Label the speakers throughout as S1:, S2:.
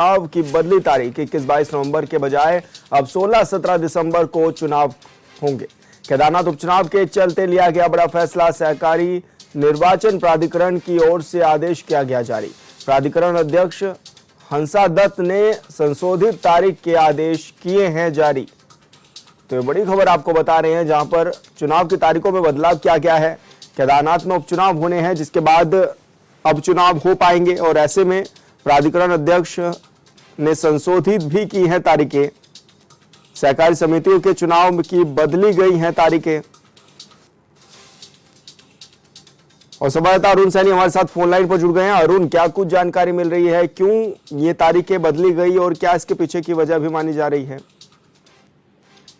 S1: चुनाव की बदली तारीख 21-22 नवंबर के बजाय अब 16-17 दिसंबर को चुनाव होंगे। केदारनाथ उपचुनाव के चलते लिया गया बड़ा फैसला। सहकारी निर्वाचन प्राधिकरण की ओर से आदेश किया गया जारी। प्राधिकरण अध्यक्ष हंसा दत्त ने संशोधित तारीख के आदेश किए हैं जारी। तो ये बड़ी खबर आपको बता रहे हैं, जहां पर चुनाव की तारीखों में बदलाव किया गया है। केदारनाथ में उपचुनाव होने हैं, जिसके बाद अब चुनाव हो पाएंगे और ऐसे में प्राधिकरण अध्यक्ष ने संशोधित भी की है तारीखें। सहकारी समितियों के चुनाव की बदली गई हैं तारीखें। और संवाददाता अरुण सैनी हमारे साथ फोन लाइन पर जुड़ गए हैं। अरुण, क्या कुछ जानकारी मिल रही है, क्यों ये तारीखें बदली गई और क्या इसके पीछे की वजह भी मानी जा रही है?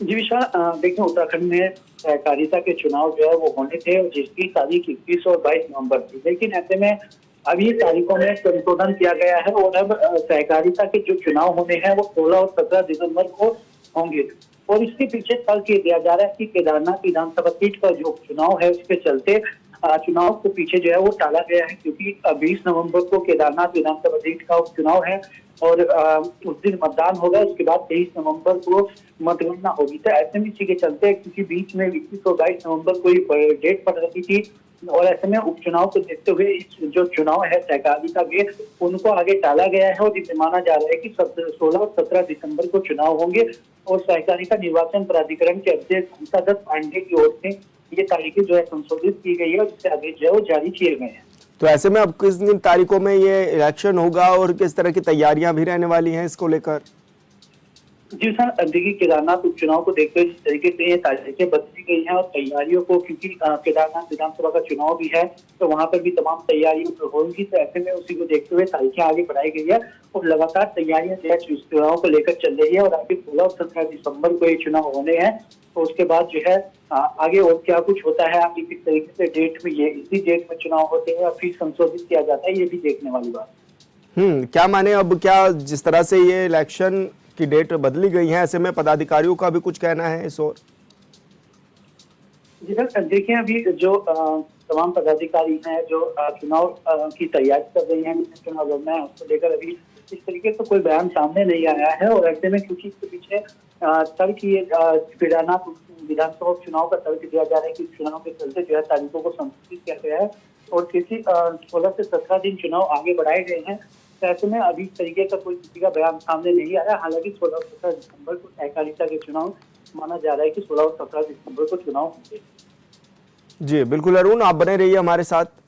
S2: जी विशाल, देखिए उत्तराखंड में सहकारिता के चुनाव जो है वो होने थे, जिसकी तारीख 21 और 22 नवंबर थी। लेकिन ऐसे में अभी तारीखों में संशोधन किया गया है और अब सहकारिता के जो चुनाव होने हैं वो 16 और 17 दिसंबर को होंगे। और इसके पीछे तर्क ये दिया जा रहा है कि केदारनाथ विधानसभा सीट का जो चुनाव है उसके चलते चुनाव को पीछे जो है वो टाला गया है, क्योंकि 20 नवंबर को केदारनाथ विधानसभा सीट का उपचुनाव है और उस दिन मतदान होगा। उसके बाद 23 नवंबर को मतगणना होगी। तो ऐसे में इसी के चलते, क्योंकि बीच में 21 और 22 नवंबर को डेट पड़ रही थी और ऐसे में उपचुनाव को देखते हुए इस जो चुनाव है सहकारिता के, उनको आगे टाला गया है और इसे माना जा रहा है कि 16 और 17 दिसंबर को चुनाव होंगे। और सहकारिता निर्वाचन प्राधिकरण के अध्यक्ष हंसा दत्त पांडे की ओर से ये तारीखें जो है संशोधित की गई है और इसके आदेश जो है वो जारी किए गए हैं।
S1: तो ऐसे में अब किस दिन तारीखों में ये इलेक्शन होगा और किस तरह की तैयारियां भी रहने वाली हैं इसको लेकर?
S2: जी सर, देखिए केदारनाथ उपचुनाव को देखते हुए जिस तरीके से ये तारीखें बदली गई हैं और तैयारियों को, क्योंकि केदारनाथ विधानसभा का चुनाव भी है तो वहां पर भी तमाम तैयारियां होंगी। तो ऐसे में उसी को देखते हुए तारीखें आगे बढ़ाई गई है और लगातार तैयारियां जो है चुनाव को लेकर चल रही है। और आगे 16 और 17 दिसंबर को ये चुनाव होने हैं, तो उसके बाद जो है आगे और क्या कुछ होता है, आगे किस तरीके से डेट में, ये इसी डेट में चुनाव होते हैं या फिर संशोधित किया जाता है, ये भी देखने वाली बात।
S1: क्या माने अब, क्या जिस तरह से ये इलेक्शन की डेट बदली गई है, ऐसे में पदाधिकारियों का भी कुछ कहना है इस ओर?
S2: जी सर, देखिए अभी जो तमाम पदाधिकारी हैं जो चुनाव की तैयारी कर रही हैं, चुनाव लड़ना है, उसको लेकर अभी इस तरीके से कोई बयान सामने नहीं आया है। और ऐसे में क्योंकि इसके पीछे तर्क ये केदारनाथ विधानसभा चुनाव का तर्क दिया जा रहा है कि चुनाव के चलते जो है तारीखों को संशोधित किया गया है और किसी 16 से 17 दिन चुनाव आगे बढ़ाए गए हैं। तो ऐसे में अभी इस तरीके का कोई किसी का बयान सामने नहीं आया। हालांकि 16 और 17 दिसंबर को सहकारिता के चुनाव माना जा रहा है कि 16 और 17 दिसंबर को चुनाव होंगे।
S1: जी बिल्कुल अरुण, आप बने रहिए हमारे साथ।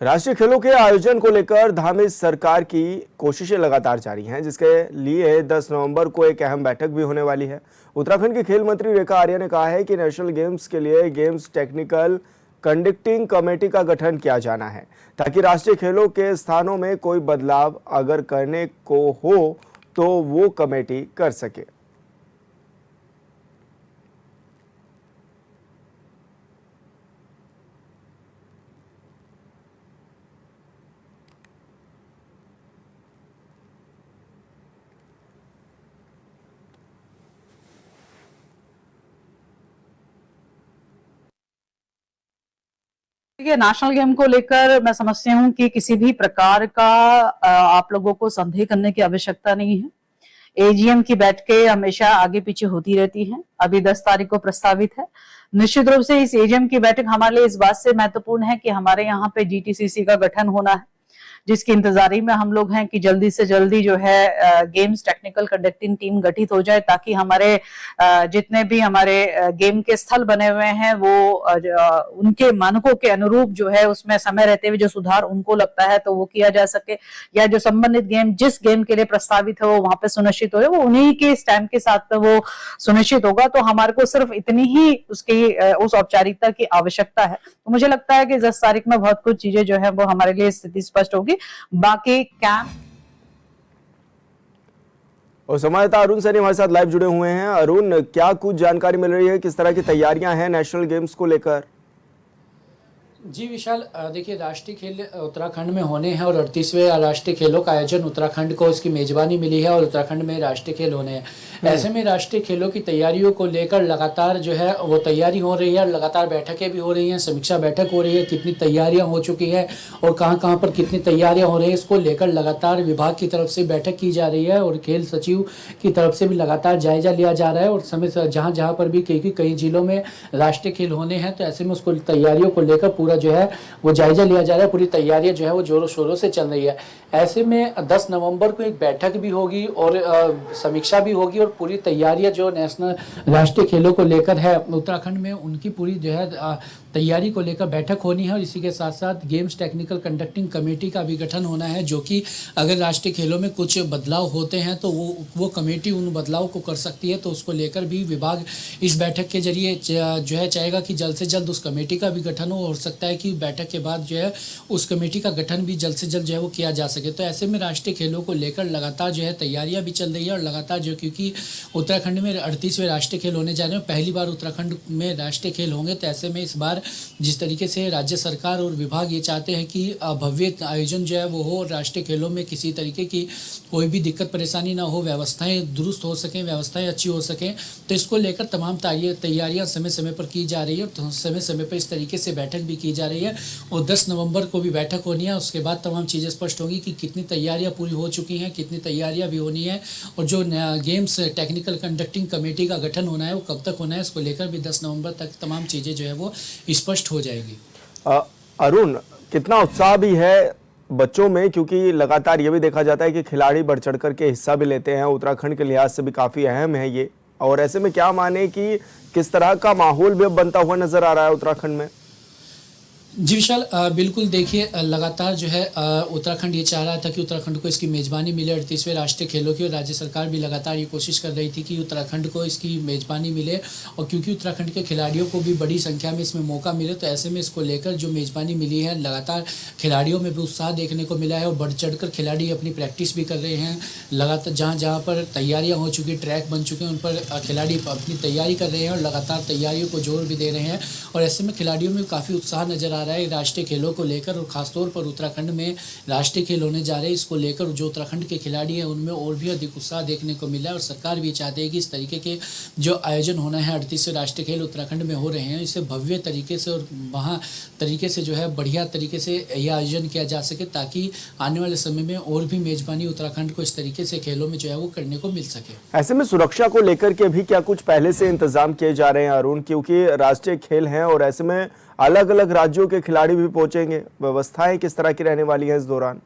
S1: राष्ट्रीय खेलों के आयोजन को लेकर धामी सरकार की कोशिशें लगातार जारी हैं, जिसके लिए 10 नवंबर को एक अहम बैठक भी होने वाली है। उत्तराखंड की खेल मंत्री रेखा आर्या ने कहा है कि नेशनल गेम्स के लिए गेम्स टेक्निकल कंडक्टिंग कमेटी का गठन किया जाना है, ताकि राष्ट्रीय खेलों के स्थानों में कोई बदलाव अगर करने को हो तो वो कमेटी कर सके।
S3: देखिए, नेशनल गेम को लेकर मैं समझती हूँ कि किसी भी प्रकार का आप लोगों को संदेह करने की आवश्यकता नहीं है। एजीएम की बैठकें हमेशा आगे पीछे होती रहती हैं। अभी 10 तारीख को प्रस्तावित है। निश्चित रूप से इस एजीएम की बैठक हमारे लिए इस बात से महत्वपूर्ण है कि हमारे यहाँ पे जीटीसीसी का गठन होना है, जिसकी इंतजारी में हम लोग हैं कि जल्दी से जल्दी जो है गेम्स टेक्निकल कंडक्टिंग टीम गठित हो जाए, ताकि हमारे जितने भी हमारे गेम के स्थल बने हुए हैं वो उनके मानकों के अनुरूप जो है उसमें समय रहते हुए जो सुधार उनको लगता है तो वो किया जा सके, या जो संबंधित गेम जिस गेम के लिए प्रस्तावित है वो वहां पे सुनिश्चित हो, वो उन्हीं के स्टैम्प के साथ वो सुनिश्चित होगा। तो हमारे को सिर्फ इतनी ही उसकी उस औपचारिकता की आवश्यकता है। तो मुझे लगता है कि 10 तारीख में बहुत कुछ चीजें जो है वो हमारे लिए स्थिति स्पष्ट होगी। बाकी कैंप
S1: और संवाददाता अरुण सैनी हमारे साथ लाइव जुड़े हुए हैं। अरुण, क्या कुछ जानकारी मिल रही है, किस तरह की तैयारियां हैं नेशनल गेम्स को लेकर?
S4: जी विशाल, देखिए राष्ट्रीय खेल उत्तराखंड में होने हैं और 38वें राष्ट्रीय खेलों का आयोजन उत्तराखंड को इसकी मेजबानी मिली है और उत्तराखंड में राष्ट्रीय खेल होने हैं। ऐसे में राष्ट्रीय खेलों की तैयारियों को लेकर लगातार जो है वो तैयारी हो रही है, लगातार बैठकें भी हो रही हैं, समीक्षा बैठक हो रही है, कितनी तैयारियां हो चुकी है और कहाँ कहाँ पर कितनी तैयारियां हो रही है, इसको लेकर लगातार विभाग की तरफ से बैठक की जा रही है और खेल सचिव की तरफ से भी लगातार जायजा लिया जा रहा है। और समय से जहाँ जहाँ पर भी कई जिलों में राष्ट्रीय खेल होने हैं तो ऐसे में उसको तैयारियों को लेकर पूरा जो है वो जायजा लिया जा रहा है। पूरी तैयारियां जो है वो जोरों शोरों से चल रही है। ऐसे में 10 नवंबर को एक बैठक भी होगी और समीक्षा भी होगी और पूरी तैयारियां जो नेशनल राष्ट्रीय खेलों को लेकर है उत्तराखंड में उनकी पूरी जो है तैयारी को लेकर बैठक होनी है। और इसी के साथ साथ गेम्स टेक्निकल कंडक्टिंग कमेटी का भी गठन होना है, जो कि अगर राष्ट्रीय खेलों में कुछ बदलाव होते हैं तो वो कमेटी उन बदलाव को कर सकती है। तो उसको लेकर भी विभाग इस बैठक के जरिए जो है चाहेगा कि जल्द से जल्द उस कमेटी का भी गठन हो सकता है कि बैठक के बाद जो है उस कमेटी का गठन भी जल्द से जल्द जो है वो किया जा सके। तो ऐसे में राष्ट्रीय खेलों को लेकर लगातार जो है तैयारियां भी चल रही है और लगातार जो, क्योंकि उत्तराखंड में 38वें राष्ट्रीय खेल होने जा रहे हैं, पहली बार उत्तराखंड में राष्ट्रीय खेल होंगे। तो ऐसे में इस बार जिस तरीके से राज्य सरकार और विभाग ये चाहते हैं कि भव्य आयोजन जो है वो हो, राष्ट्रीय खेलों में किसी तरीके की कोई भी दिक्कत परेशानी ना हो, व्यवस्थाएं दुरुस्त हो सकें, व्यवस्थाएं अच्छी हो सकें, तो इसको लेकर तमाम तैयारियां समय समय पर की जा रही है और समय समय पर इस तरीके से बैठक भी की जा रही है। और 10 नवंबर को भी बैठक होनी है। उसके बाद तमाम चीज़ें स्पष्ट होंगी कि कितनी तैयारियां पूरी हो चुकी हैं, कितनी तैयारियां भी होनी है और जो गेम्स टेक्निकल कंडक्टिंग कमेटी का गठन होना है वो कब तक होना है, इसको लेकर भी 10 नवंबर तक तमाम चीज़ें जो है वो स्पष्ट हो जाएगी।
S1: अरुण, कितना उत्साह भी है बच्चों में, क्योंकि लगातार ये भी देखा जाता है कि खिलाड़ी बढ़ चढ़ करके हिस्सा भी लेते हैं, उत्तराखंड के लिहाज से भी काफ़ी अहम है ये। और ऐसे में क्या माने कि किस तरह का माहौल भी अब बनता हुआ नजर आ रहा है उत्तराखंड में?
S4: जी विशाल, बिल्कुल देखिए लगातार जो है उत्तराखंड ये चाह रहा था कि उत्तराखंड को इसकी मेज़बानी मिले 38वें राष्ट्रीय खेलों की, और राज्य सरकार भी लगातार ये कोशिश कर रही थी कि उत्तराखंड को इसकी मेज़बानी मिले। और क्योंकि उत्तराखंड के खिलाड़ियों को भी बड़ी संख्या में इसमें मौका मिले, तो ऐसे में इसको लेकर जो मेज़बानी मिली है लगातार खिलाड़ियों में भी उत्साह देखने को मिला है और बढ़ चढ़ कर खिलाड़ी अपनी प्रैक्टिस भी कर रहे हैं। लगातार जहाँ जहाँ पर तैयारियाँ हो चुकी, ट्रैक बन चुके हैं, उन पर खिलाड़ी अपनी तैयारी कर रहे हैं और लगातार तैयारियों को जोर भी दे रहे हैं। और ऐसे में खिलाड़ियों में काफ़ी उत्साह नज़र आ रहा है राष्ट्रीय खेलों को लेकर। और खासतौर पर उत्तराखंड में राष्ट्रीय खेल होने जा रहे हैं, इसको लेकर जो उत्तराखंड के खिलाड़ी हैं उनमें और भी अधिक उत्साह देखने को मिला है। और सरकार भी चाहती है कि इस तरीके के जो आयोजन होना है 38वें राष्ट्रीय खेल उत्तराखंड में हो रहे हैं, इसे भव्य तरीके से और वहाँ तरीके से जो है बढ़िया तरीके से यह आयोजन किया जा सके, ताकि आने वाले समय में और भी मेजबानी उत्तराखंड को इस तरीके से खेलों में जो है वो करने को मिल सके।
S1: ऐसे में सुरक्षा को लेकर के भी क्या कुछ पहले से इंतजाम किए जा रहे हैं अरुण, क्योंकि राष्ट्रीय खेल हैं और ऐसे में अलग अलग राज्यों के खिलाड़ी भी पहुंचेंगे, व्यवस्थाएं किस तरह की रहने वाली हैं इस दौरान?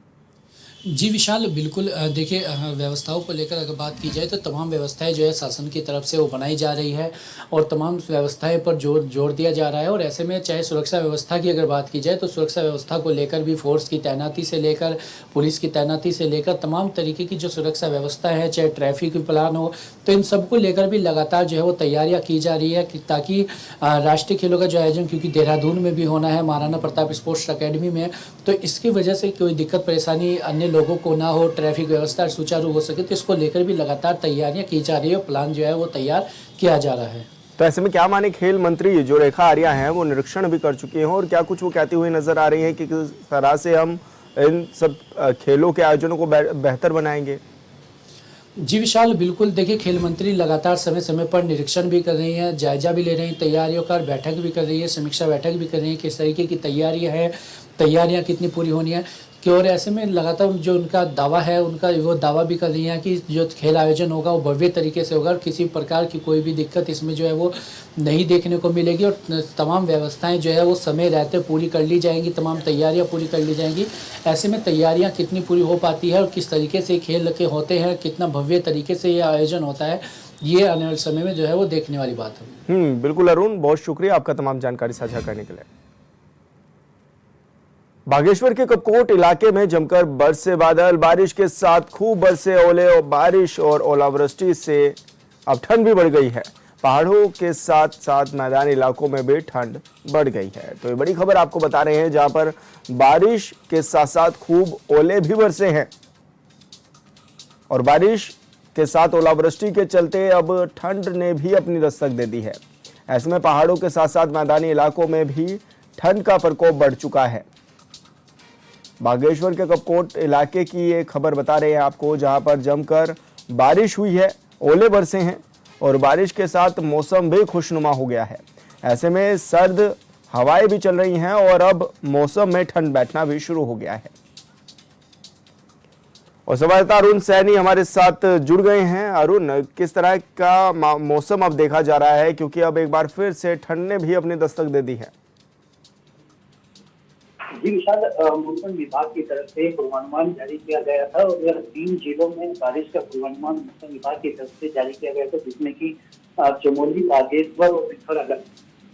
S4: जी विशाल, बिल्कुल देखिए व्यवस्थाओं को लेकर अगर बात की जाए तो तमाम व्यवस्थाएं जो है शासन की तरफ से वो बनाई जा रही है और तमाम व्यवस्थाएं पर जोर दिया जा रहा है। और ऐसे में चाहे सुरक्षा व्यवस्था की अगर बात की जाए तो सुरक्षा व्यवस्था को लेकर भी फोर्स की तैनाती से लेकर पुलिस की तैनाती से लेकर तमाम तरीके की जो सुरक्षा व्यवस्था है, चाहे ट्रैफिक प्लान हो, तो इन सबको लेकर भी लगातार जो है वो तैयारियाँ की जा रही है ताकि राष्ट्रीय खेलों का जो आयोजन, क्योंकि देहरादून में भी होना है महाराणा प्रताप स्पोर्ट्स अकेडमी में, तो इसकी वजह से कोई दिक्कत परेशानी अन्य लोगों को ना हो, ट्रैफिक व्यवस्था सुचारू हो सके, तो इसको लेकर भी लगातार तैयारियां की जा रही है, प्लान जो है वो तैयार किया जा रहा है।
S1: तो ऐसे में क्या माने खेल मंत्री जो रेखा आर्या हैं वो निरीक्षण भी कर चुकी हैं और क्या कुछ वो कहती हुई नजर आ रही है कि किस तरह से हम इन सब खेलों के आयोजनों को बेहतर बनाएंगे?
S4: जी विशाल, बिल्कुल देखिए खेल मंत्री लगातार समय समय पर निरीक्षण भी कर रही हैं, जायजा भी ले रही हैं तैयारियों का, बैठक भी कर रही है, समीक्षा बैठक भी कर रही है किस तरीके की तैयारियां है, तैयारियां कितनी पूरी होनी है कि। और ऐसे में लगातार जो उनका दावा है उनका वो दावा भी कर रही है कि जो खेल आयोजन होगा वो भव्य तरीके से होगा और किसी प्रकार की कोई भी दिक्कत इसमें जो है वो नहीं देखने को मिलेगी और तमाम व्यवस्थाएं जो है वो समय रहते पूरी कर ली जाएंगी, तमाम तैयारियां पूरी कर ली जाएंगी। ऐसे में तैयारियां कितनी पूरी हो पाती है और किस तरीके से खेल के होते हैं, कितना भव्य तरीके से ये आयोजन होता है, ये आने वाले समय में जो है वो देखने वाली बात है।
S1: बिल्कुल अरुण, बहुत शुक्रिया आपका तमाम जानकारी साझा करने के लिए। बागेश्वर के कपकोट इलाके में जमकर बरसे बादल, बारिश के साथ खूब बरसे ओले और बारिश और ओलावृष्टि से अब ठंड भी बढ़ गई है। पहाड़ों के साथ साथ मैदानी इलाकों में भी ठंड बढ़ गई है। तो ये बड़ी खबर आपको बता रहे हैं, जहां पर बारिश के साथ साथ खूब ओले भी बरसे हैं और बारिश के साथ ओलावृष्टि के चलते अब ठंड ने भी अपनी दस्तक दे दी है। ऐसे में पहाड़ों के साथ साथ मैदानी इलाकों में भी ठंड का प्रकोप बढ़ चुका है। बागेश्वर के कपकोट इलाके की ये खबर बता रहे हैं आपको, जहां पर जमकर बारिश हुई है, ओले बरसे हैं और बारिश के साथ मौसम भी खुशनुमा हो गया है। ऐसे में सर्द हवाएं भी चल रही हैं और अब मौसम में ठंड बैठना भी शुरू हो गया है। और संवाददाता अरुण सैनी हमारे साथ जुड़ गए हैं। अरुण, किस तरह का मौसम अब देखा जा रहा है, क्योंकि अब एक बार फिर से ठंड ने भी अपनी दस्तक दे दी है?
S2: जी विशाल, मौसम विभाग की तरफ से पूर्वानुमान जारी किया गया था और यह 3 जिलों में बारिश का पूर्वानुमान मौसम विभाग की तरफ से जारी किया गया था, जिसमें कि चमोली, बागेश्वर और पिथौरागढ़,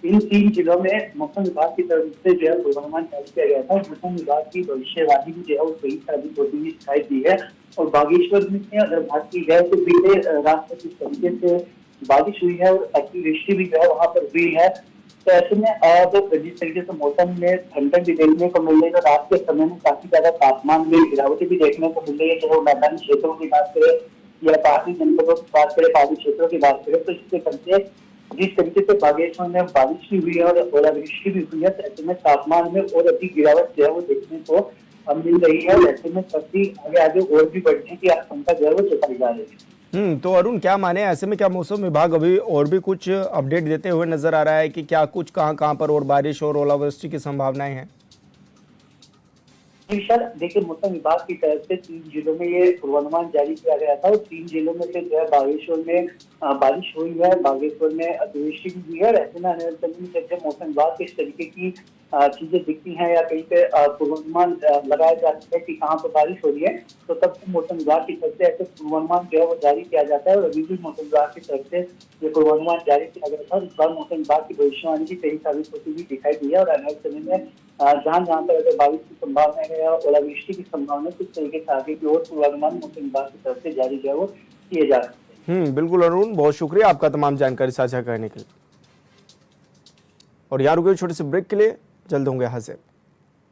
S2: इन 3 जिलों में मौसम विभाग की तरफ से जो है पूर्वानुमान जारी किया गया था। मौसम विभाग की भविष्यवाणी भी जो है वो सही साबित होती हुई दिखाई दी है। और बागेश्वर में अगर बात की जाए तो बीते रात में किस तरीके से बारिश हुई है और अतिवृष्टि भी जो है वहां पर हुई है। तो ऐसे में अब जिस तरीके से मौसम में ठंडक भी देखने को मिल रही है, रात के समय में काफी ज्यादा तापमान में गिरावट भी देखने को मिल रही है, चाहे वो मैदानी क्षेत्रों की बात करें या पहाड़ी जनपदों की बात करें, पहाड़ी क्षेत्रों की बात करें, तो इसके चलते जिस तरीके से बागेश्वर में बारिश भी हुई है और ओलावृष्टि भी हुई है, तो ऐसे में तापमान में और अधिक गिरावट जो है वो देखने को मिल रही है। और ऐसे में सर्दी आगे आगे और भी बढ़ने की आशंका जो है वो जताई जा रही है।
S1: तो अरुण, क्या माने, ऐसे में क्या मौसम विभाग अभी और भी कुछ अपडेट देते हुए नजर आ रहा है कि क्या कुछ कहां पर और बारिश और ओलावृष्टि की संभावनाएं हैं?
S2: विशाल, देखिए मौसम विभाग की तरफ से 3 जिलों में ये पूर्वानुमान जारी किया गया था और 3 जिलों में से जो है बागेश्वर में बारिश हुई है, बागेश्वर में अतिवृष्टि भी हुई है। और ऐसे में आने वाले समय में मौसम विभाग के इस तरीके की चीजें दिखती हैं या कहीं पे पूर्वानुमान लगाया जाता है कि कहाँ पर बारिश हो रही है, तो तब मौसम विभाग की तरफ से ऐसे पूर्वानुमान जो है वो जारी किया जाता है। और अभी भी मौसम विभाग की तरफ से ये पूर्वानुमान जारी किया गया था। इस बार मौसम विभाग की भविष्यवाणी भी सही साबित होती हुई दिखाई दी है। और आने वाले समय में जहाँ पर अगर बारिश की संभावना है या ओलावृष्टि की संभावना है, किस तरीके से आगे की और पूर्वानुमान मौसम विभाग की तरफ से जारी जो है वो किए जा सकते हैं।
S1: बिल्कुल अरुण, बहुत शुक्रिया आपका तमाम जानकारी साझा करने के लिए। और यहाँ रुके छोटे से ब्रेक के लिए, जल्द होंगे हाजिर।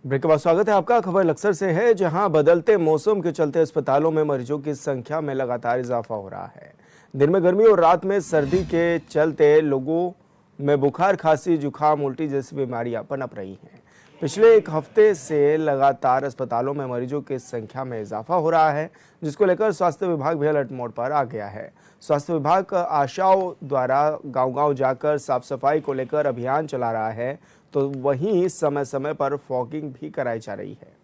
S1: ब्रेक के बाद स्वागत है आपका। खबर लक्सर से है, जहां बदलते मौसम के चलते अस्पतालों में मरीजों की संख्या में लगातार इजाफा हो रहा है। दिन में गर्मी और रात में सर्दी के चलते लोगों में बुखार, खांसी, जुकाम, उल्टी जैसी बीमारियां पनप रही हैं। पिछले एक हफ्ते से लगातार अस्पतालों में मरीजों की संख्या में इजाफा हो रहा है, जिसको लेकर स्वास्थ्य विभाग भी अलर्ट मोड पर आ गया है। स्वास्थ्य विभाग आशाओं द्वारा गांव-गांव जाकर साफ सफाई को लेकर अभियान चला रहा है, तो वहीं समय समय पर फॉगिंग भी कराई जा रही है।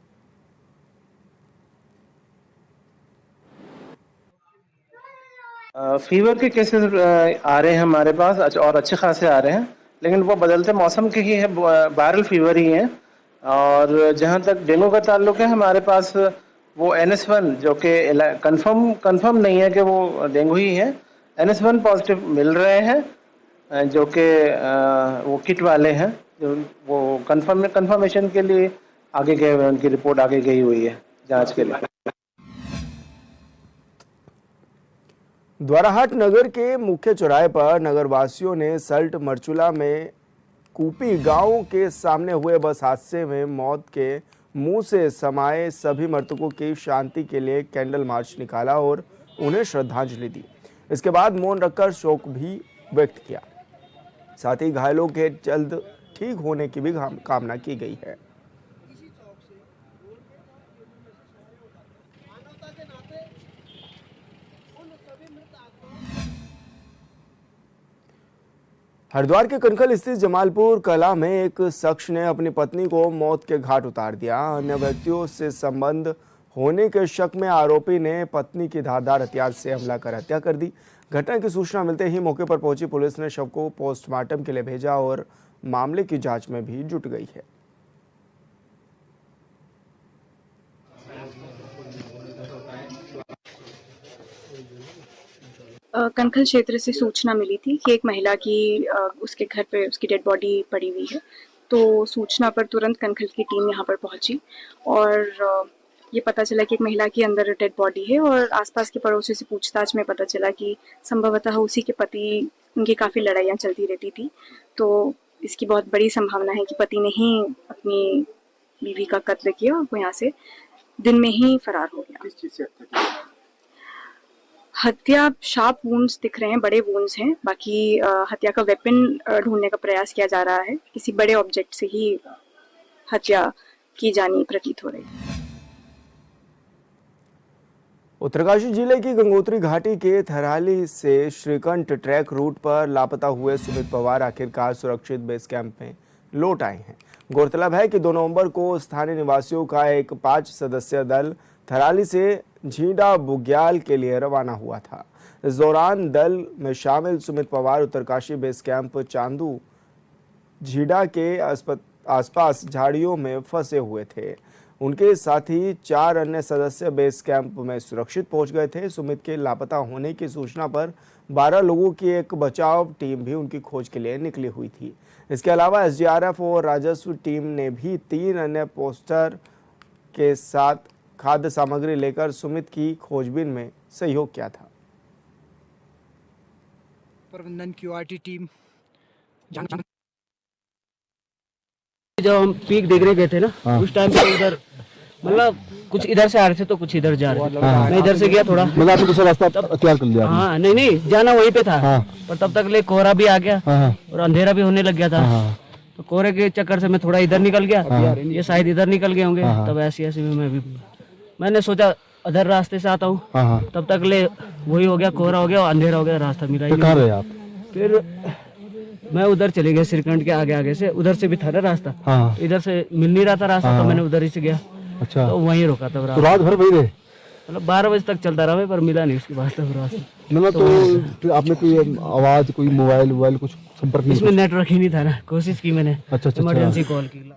S5: फीवर के केसेस आ रहे हैं हमारे पास और अच्छे खासे आ रहे हैं, लेकिन वो बदलते मौसम के ही है, वायरल फीवर ही है। और जहाँ तक डेंगू का ताल्लुक है, हमारे पास वो NS1 जो कि कंफर्म नहीं है कि वो डेंगू ही है, NS1 पॉजिटिव मिल रहे हैं, जो कि वो किट वाले हैं, जो वो कंफर्मेशन के लिए आगे गए हुए, उनकी रिपोर्ट आगे गई हुई है जांच के लिए।
S1: द्वाराहाट नगर के मुख्य चौराहे पर नगरवासियों ने सल्ट मरचुला में कूपी गांव के सामने हुए बस हादसे में मौत के मुंह से समाये सभी मृतकों की शांति के लिए कैंडल मार्च निकाला और उन्हें श्रद्धांजलि दी। इसके बाद मौन रखकर शोक भी व्यक्त किया। साथ ही घायलों के जल्द ठीक होने की भी कामना की गई है। हरिद्वार के कनखल स्थित जमालपुर कला में एक शख्स ने अपनी पत्नी को मौत के घाट उतार दिया। अन्य व्यक्तियों से संबंध होने के शक में आरोपी ने पत्नी की धारदार हथियार से हमला कर हत्या कर दी। घटना की सूचना मिलते ही मौके पर पहुंची पुलिस ने शव को पोस्टमार्टम के लिए भेजा और मामले की जांच में भी जुट गई है।
S6: कनखल क्षेत्र से सूचना मिली थी कि एक महिला की उसके घर पे उसकी डेड बॉडी पड़ी हुई है। तो सूचना पर तुरंत कनखल की टीम यहाँ पर पहुंची और ये पता चला कि एक महिला की अंदर डेड बॉडी है। और आसपास के पड़ोसी से पूछताछ में पता चला कि संभवतः उसी के पति, उनकी काफ़ी लड़ाइयाँ चलती रहती थी, तो इसकी बहुत बड़ी संभावना है कि पति ने ही अपनी बीवी का कत्ल किया और वो यहाँ से दिन में ही फरार हो गया।
S5: किस चीज़ से हत्या की?
S6: हत्या शार्प वुंड्स दिख रहे हैं, बड़े वुंड्स हैं। बाकी हत्या का वेपन ढूंढने का प्रयास किया जा रहा है। किसी बड़े ऑब्जेक्ट से ही हत्या की जानी प्रतीत हो रही है।
S1: उत्तरकाशी जिले की गंगोत्री घाटी के थराली से श्रीकंठ ट्रैक रूट पर लापता हुए सुमित पवार आखिरकार सुरक्षित बेस कैंप में लौट आए हैं। गौरतलब है कि 2 नवंबर को स्थानीय निवासियों का एक 5 सदस्यीय दल थराली से झींडा बुग्याल के लिए रवाना हुआ था। इस दौरान दल में शामिल सुमित पवार उत्तरकाशी बेस कैंप चांदू झींडा के आसपास झाड़ियों में फंसे हुए थे। उनके साथ ही 4 अन्य सदस्य बेस कैंप में सुरक्षित पहुंच गए थे। सुमित के लापता होने की सूचना पर 12 लोगों की एक बचाव टीम भी उनकी खोज के लिए निकली हुई थी। इसके अलावा एसडीआरएफ और राजस्व टीम ने भी 3 अन्य पोस्टर के साथ खाद्य सामग्री लेकर सुमित की खोजबीन में सहयोग किया था।
S7: प्रबंधन क्यूआरटी टीम
S8: जब हम पीक देखने गए थे ना, उस टाइम पे उधर मतलब कुछ इधर से आ रहे थे तो कुछ इधर जा रहे थे। मैं इधर से गया थोड़ा,
S9: मतलब आपने दूसरा रास्ता तैयार कर लिया?
S8: हाँ, नहीं जाना वहीं पे था। पर तब तक ले कोहरा भी आ गया और अंधेरा भी होने लग गया था। तो कोहरे के चक्कर से मैं थोड़ा इधर निकल गया, ये शायद इधर निकल गए होंगे। तब ऐसी में मैंने सोचा अधर रास्ते से आता हूँ। तब तक ले वही हो गया, कोहरा हो गया और अंधेरा हो गया, रास्ता मिला ही नहीं।
S9: आप
S8: फिर मैं उधर चले गया श्रीकंठ के आगे से, उधर से भी था ना रास्ता। इधर से मिल नहीं रहा था रास्ता, तो मैंने उधर ही से गया।
S9: अच्छा,
S8: तो वहीं रुका था।
S9: तो रात भर वही रहे?
S8: मतलब 12 बजे तक चलता रहा मैं, पर मिला नहीं उसके बाद तक रास्ता।
S9: ना तो आपने कोई आवाज, कोई मोबाइल कुछ संपर्क नहीं?
S8: इसमें नेटवर्क ही नहीं था ना, कोशिश की मैंने,
S9: अच्छा,
S8: इमरजेंसी कॉल की।